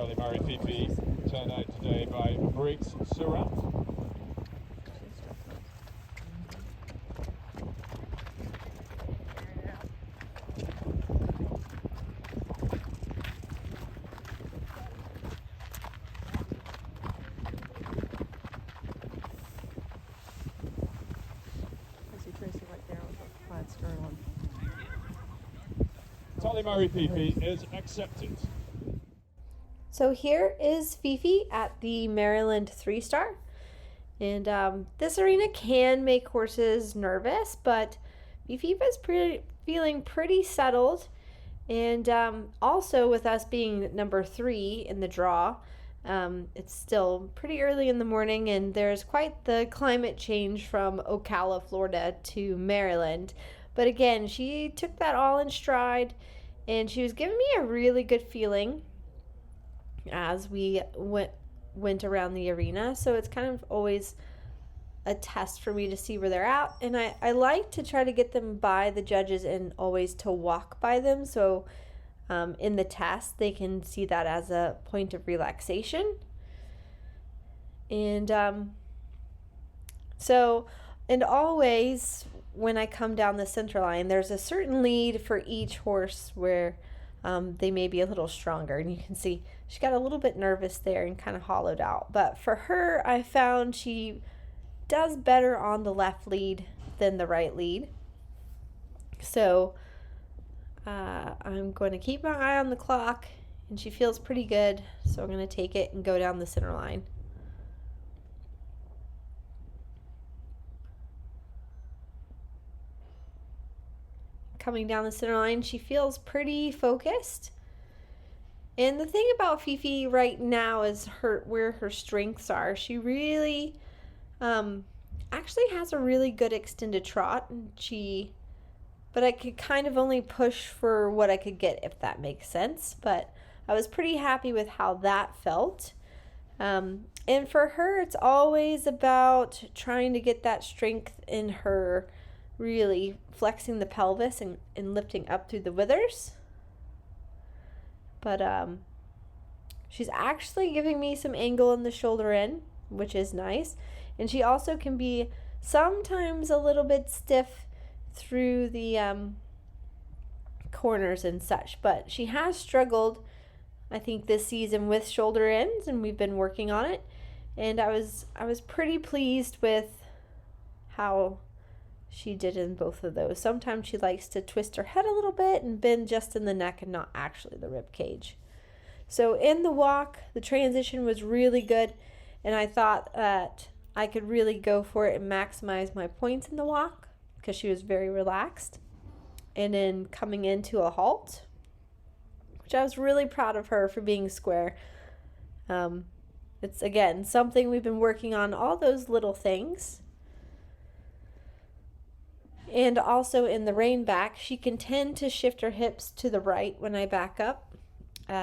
Tullymurry Fifi turned out today by Briggs Surratt. Tullymurry Fifi is accepted. So here is Fifi at the Maryland 3-star. And this arena can make horses nervous, but Fifi was feeling pretty settled. And also with us being number 3 in the draw, it's still pretty early in the morning, and there's quite the climate change from Ocala, Florida to Maryland. But again, she took that all in stride, and she was giving me a really good feeling as we went around the arena. So it's kind of always a test for me to see where they're at. And I like to try to get them by the judges and always to walk by them. So in the test, they can see that as a point of relaxation. And and always when I come down the center line, there's a certain lead for each horse where they may be a little stronger. And you can see she got a little bit nervous there and kind of hollowed out. But for her, I found she does better on the left lead than the right lead. So I'm going to keep my eye on the clock, and she feels pretty good. So I'm going to take it and go down the center line. Coming down the center line, she feels pretty focused. And the thing about Fifi right now is where her strengths are. She really actually has a really good extended trot, but I could kind of only push for what I could get, if that makes sense. But I was pretty happy with how that felt. And for her, it's always about trying to get that strength in her, really flexing the pelvis and lifting up through the withers. But she's actually giving me some angle in the shoulder end, which is nice. And she also can be sometimes a little bit stiff through the corners and such. But she has struggled, I think, this season with shoulder ends, and we've been working on it. And I was pretty pleased with how she did in both of those. Sometimes she likes to twist her head a little bit and bend just in the neck and not actually the rib cage. So in the walk, the transition was really good, and I thought that I could really go for it and maximize my points in the walk because she was very relaxed. And then coming into a halt, which I was really proud of her for being square. It's, again, something we've been working on, all those little things. And also in the rein back, she can tend to shift her hips to the right when I back up,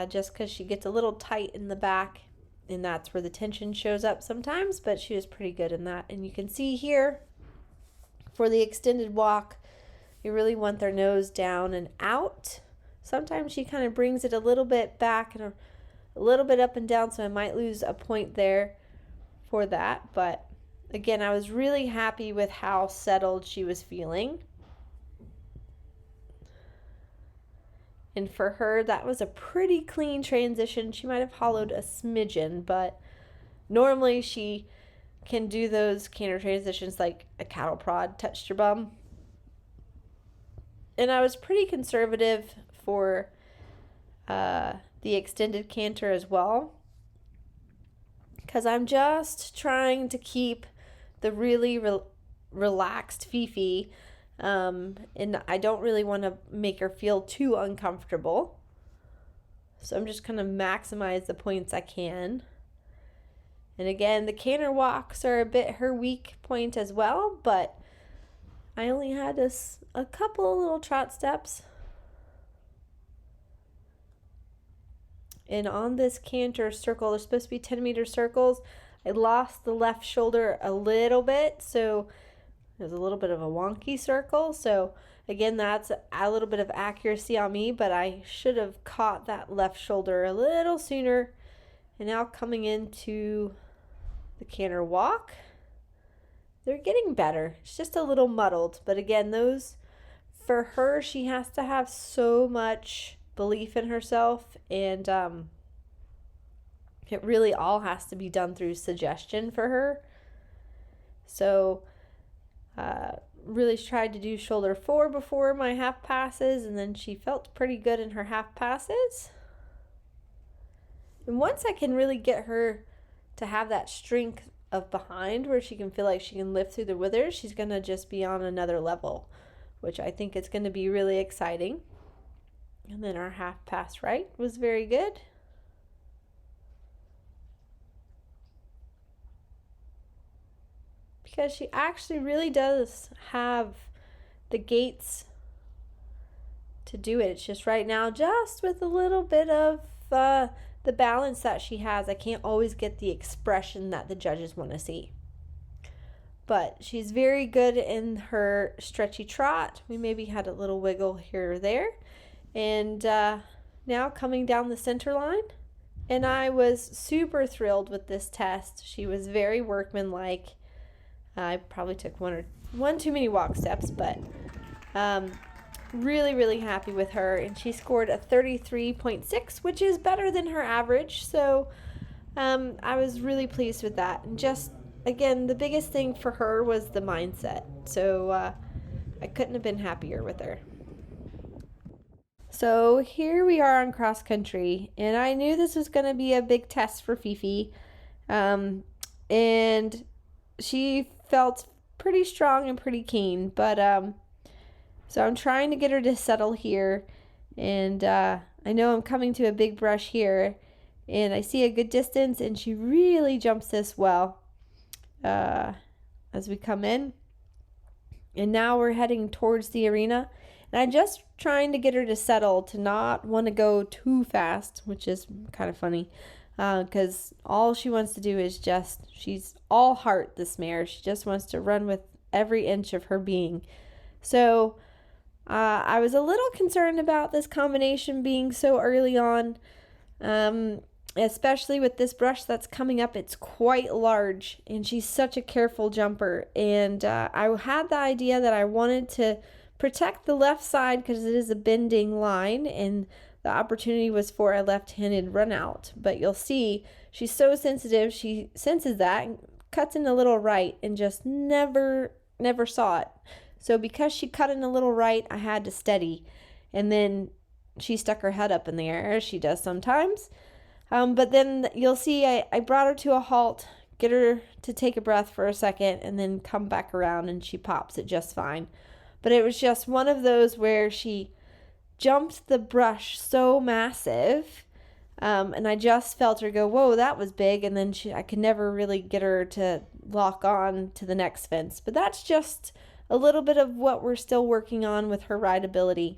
just because she gets a little tight in the back, and that's where the tension shows up sometimes, but she was pretty good in that. And you can see here, for the extended walk, you really want their nose down and out. Sometimes she kind of brings it a little bit back and a little bit up and down, so I might lose a point there for that, but again, I was really happy with how settled she was feeling. And for her, that was a pretty clean transition. She might have hollowed a smidgen, but normally she can do those canter transitions like a cattle prod touched your bum. And I was pretty conservative for the extended canter as well, because I'm just trying to keep the really relaxed Fifi, and I don't really want to make her feel too uncomfortable. So I'm just going to maximize the points I can. And again, the canter walks are a bit her weak point as well, but I only had a couple of little trot steps. And on this canter circle, there's supposed to be 10-meter circles. I lost the left shoulder a little bit, so there's a little bit of a wonky circle. So again, that's a little bit of accuracy on me, but I should have caught that left shoulder a little sooner And now coming into the canter walk. They're getting better. It's just a little muddled. But again, those, for her, she has to have so much belief in herself. And it really all has to be done through suggestion for her. So really tried to do shoulder 4 before my half passes. And then she felt pretty good in her half passes. And once I can really get her to have that strength of behind where she can feel like she can lift through the withers, she's going to just be on another level, which I think it's going to be really exciting. And then our half pass right was very good. Because she actually really does have the gaits to do it. It's just right now, just with a little bit of the balance that she has, I can't always get the expression that the judges want to see. But she's very good in her stretchy trot. We maybe had a little wiggle here or there. And now coming down the center line. And I was super thrilled with this test. She was very workmanlike. I probably took one too many walk steps, but really, really happy with her. And she scored a 33.6, which is better than her average. So I was really pleased with that. And just, again, the biggest thing for her was the mindset. So I couldn't have been happier with her. So here we are on cross country. And I knew this was going to be a big test for Fifi. And she felt pretty strong and pretty keen. But so I'm trying to get her to settle here. And I know I'm coming to a big brush here. And I see a good distance. And she really jumps this well as we come in. And now we're heading towards the arena. And I'm just trying to get her to settle, to not want to go too fast, which is kind of funny. Because all she wants to do is she's all heart, this mare. She just wants to run with every inch of her being. So I was a little concerned about this combination being so early on, especially with this brush that's coming up. It's quite large, and she's such a careful jumper. And I had the idea that I wanted to protect the left side because it is a bending line, and the opportunity was for a left-handed run out. But you'll see she's so sensitive. She senses that and cuts in a little right and just never saw it. So because she cut in a little right, I had to steady. And then she stuck her head up in the air, as she does sometimes. But then you'll see I brought her to a halt, get her to take a breath for a second, and then come back around, and she pops it just fine. But it was just one of those where she jumped the brush so massive, and I just felt her go, whoa, that was big. And then I could never really get her to lock on to the next fence. But that's just a little bit of what we're still working on with her rideability.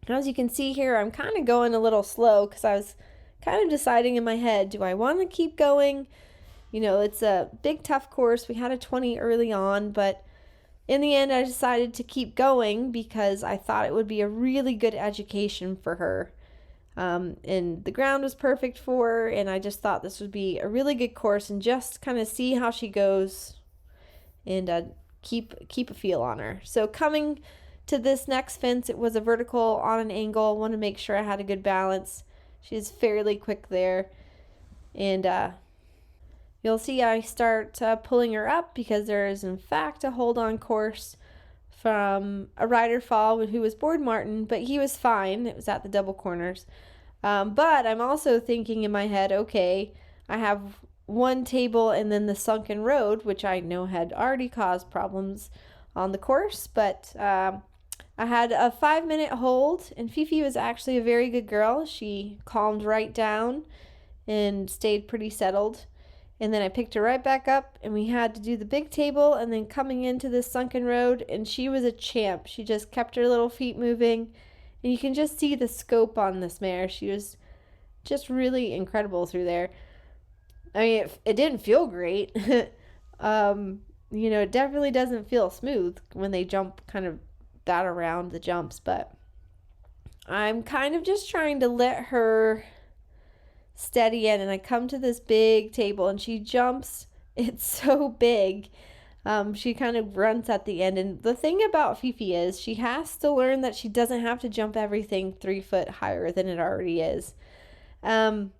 As you can see here, I'm kind of going a little slow because I was kind of deciding in my head, do I want to keep going? You know, it's a big, tough course. We had a 20 early on, but in the end, I decided to keep going because I thought it would be a really good education for her. And the ground was perfect for her, and I just thought this would be a really good course and just kind of see how she goes and keep a feel on her. So coming to this next fence, it was a vertical on an angle. I want to make sure I had a good balance. She's fairly quick there. And you'll see I start pulling her up because there is, in fact, a hold-on course from a rider fall who was board Martin, but he was fine. It was at the double corners. But I'm also thinking in my head, okay, I have one table and then the sunken road, which I know had already caused problems on the course. But I had a 5-minute hold, and Fifi was actually a very good girl. She calmed right down and stayed pretty settled. And then I picked her right back up, and we had to do the big table and then coming into this sunken road, and she was a champ. She just kept her little feet moving, and you can just see the scope on this mare. She was just really incredible through there. I mean, it didn't feel great. You know, it definitely doesn't feel smooth when they jump kind of that around the jumps, but I'm kind of just trying to let her steady in, and I come to this big table and she jumps. It's so big. She kind of grunts at the end. And the thing about Fifi is she has to learn that she doesn't have to jump everything 3 foot higher than it already is. And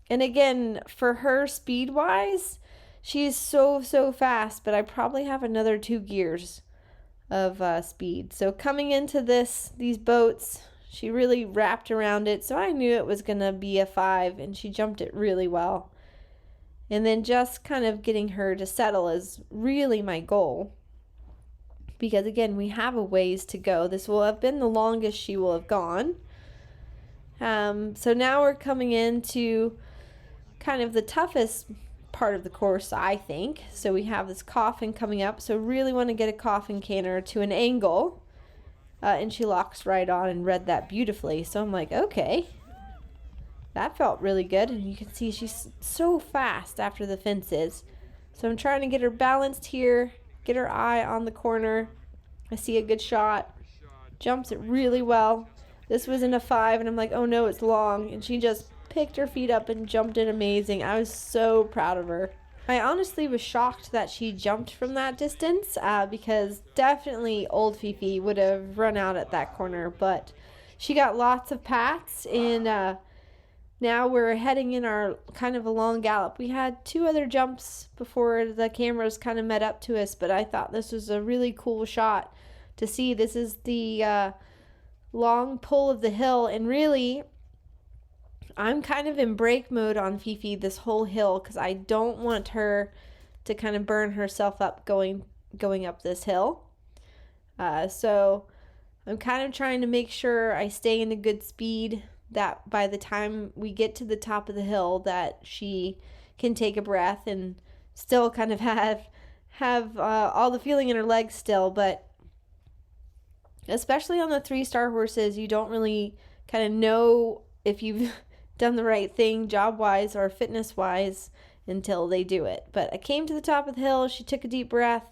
again, for her speed wise, she's so fast, but I probably have another 2 gears of speed. So coming into these boats, she really wrapped around it, so I knew it was gonna be a 5, and she jumped it really well. And then just kind of getting her to settle is really my goal, because again, we have a ways to go. This will have been the longest she will have gone. So now we're coming into kind of the toughest part of the course, I think. So we have this coffin coming up, so really want to get a coffin canter to an angle, and she locks right on and read that beautifully. So I'm like, okay, that felt really good. And you can see she's so fast after the fences. So I'm trying to get her balanced here, get her eye on the corner. I see a good shot, jumps it really well. This was in a 5, and I'm like, oh no, it's long. And she just picked her feet up and jumped it amazing. I was so proud of her. I honestly was shocked that she jumped from that distance, because definitely old Fifi would have run out at that corner. But she got lots of pats, and now we're heading in our kind of a long gallop. We had 2 other jumps before the cameras kind of met up to us, but I thought this was a really cool shot to see. This is the long pull of the hill, and really I'm kind of in brake mode on Fifi this whole hill because I don't want her to kind of burn herself up going up this hill. So I'm kind of trying to make sure I stay in a good speed, that by the time we get to the top of the hill that she can take a breath and still kind of have all the feeling in her legs still. But especially on the 3-star horses, you don't really kind of know if you've done the right thing job-wise or fitness-wise until they do it. But I came to the top of the hill, she took a deep breath,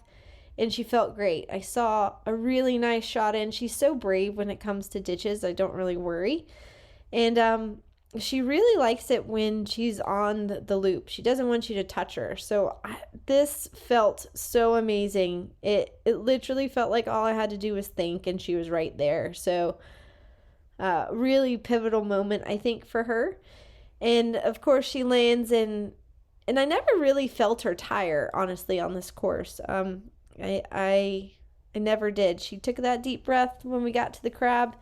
and she felt great. I saw a really nice shot in. She's so brave when it comes to ditches. I don't really worry. And she really likes it when she's on the loop. She doesn't want you to touch her. So this felt so amazing. It literally felt like all I had to do was think, and she was right there. So really pivotal moment, I think, for her. And of course she lands in, and I never really felt her tire, honestly, on this course. I never did. She took that deep breath when we got to the crab,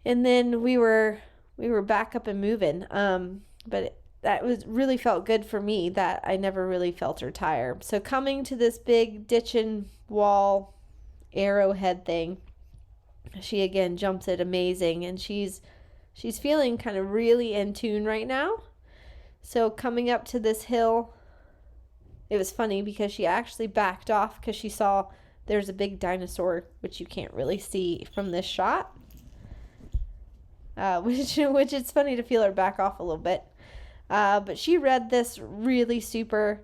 and then we were back up and moving. But that was really felt good for me that I never really felt her tire. So coming to this big ditch and wall arrowhead thing, she again jumps it amazing, and she's feeling kind of really in tune right now. So coming up to this hill, it was funny because she actually backed off because she saw there's a big dinosaur, which you can't really see from this shot. Which it's funny to feel her back off a little bit. But she read this really super.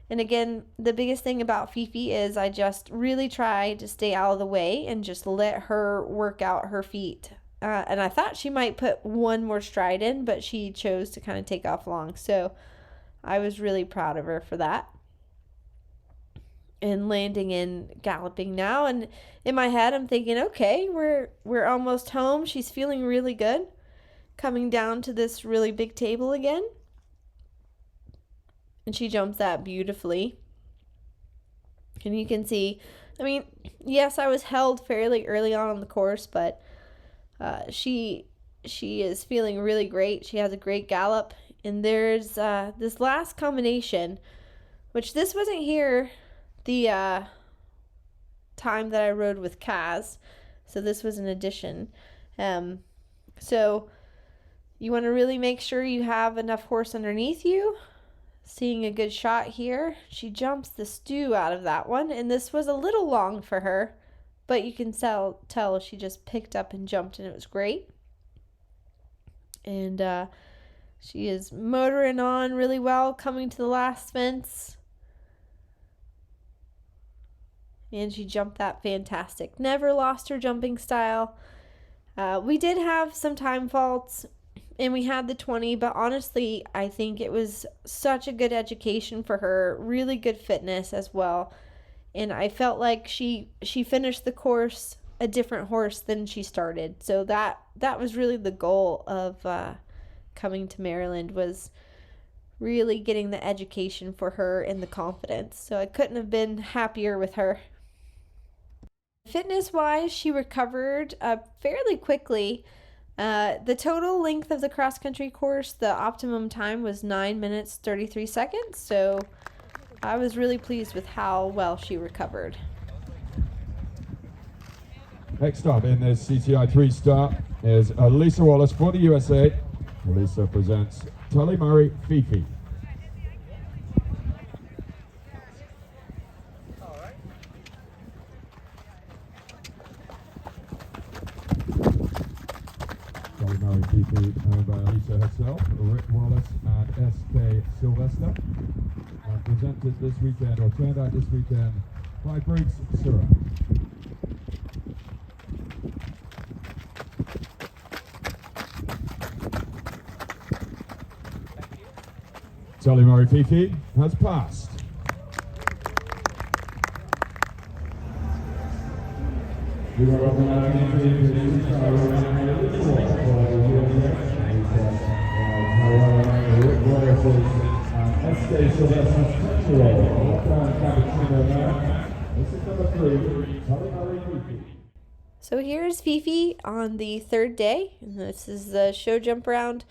And again, the biggest thing about Fifi is I just really try to stay out of the way and just let her work out her feet. And I thought she might put one more stride in, but she chose to kind of take off long. So I was really proud of her for that. And landing in galloping now, and in my head I'm thinking, okay, we're almost home. She's feeling really good. Coming down to this really big table again, and she jumps that beautifully. And you can see, I mean, yes, I was held fairly early on the course, but she is feeling really great. She has a great gallop, and there's this last combination, which this wasn't here the time that I rode with Kaz, so this was an addition. So you want to really make sure you have enough horse underneath you. Seeing a good shot here. She jumps the stew out of that one, and this was a little long for her, but you can tell she just picked up and jumped, and it was great. And she is motoring on really well, coming to the last fence. And she jumped that fantastic. Never lost her jumping style. We did have some time faults, and we had the 20, but honestly, I think it was such a good education for her, really good fitness as well. And I felt like she finished the course a different horse than she started. So that was really the goal of coming to Maryland, was really getting the education for her and the confidence. So I couldn't have been happier with her. Fitness-wise, she recovered fairly quickly. The total length of the cross-country course, the optimum time was 9 minutes 33 seconds. So I was really pleased with how well she recovered. Next up in this CCI 3-star is Elisa Wallace for the USA. Elisa presents Tullymurry Fifi. Tullymurry Fifi, owned by Elisa herself, Rick Wallace and SK Sylvester. And presented this weekend, or turned out this weekend, by Briggs Surra. Tullymurry Fifi has passed. SK Sylvester. So here's Fifi on the third day. This is the show jump round.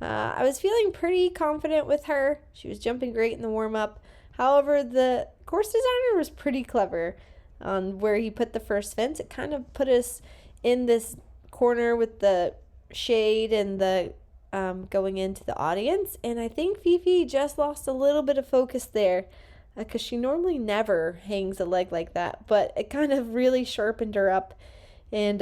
I was feeling pretty confident with her. She was jumping great in the warm-up. However, the course designer was pretty clever on where he put the first fence. It kind of put us in this corner with the shade and the going into the audience. And I think Fifi just lost a little bit of focus there, because she normally never hangs a leg like that. But it kind of really sharpened her up. And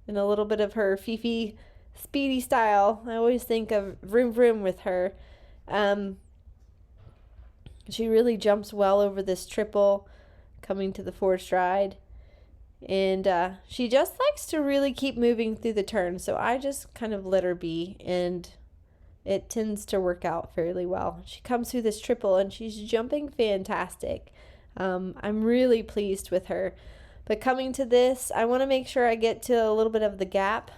in a little bit of her Fifi speedy style, I always think of vroom vroom with her. She really jumps well over this triple coming to the forward stride, and she just likes to really keep moving through the turn, so I just kind of let her be, and it tends to work out fairly well. She comes through this triple and she's jumping fantastic. I'm really pleased with her, but coming to this, I want to make sure I get to a little bit of the gap.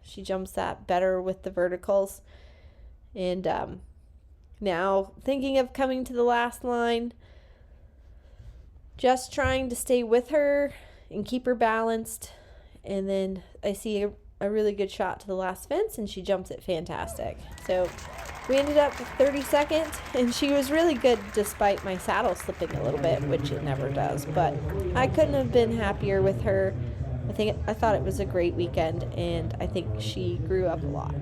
She jumps that better with the verticals. And now thinking of coming to the last line, just trying to stay with her and keep her balanced. And then I see a really good shot to the last fence, and she jumps it fantastic. So we ended up with 32nd, and she was really good despite my saddle slipping a little bit, which it never does. But I couldn't have been happier with her. I thought it was a great weekend, and I think she grew up a lot.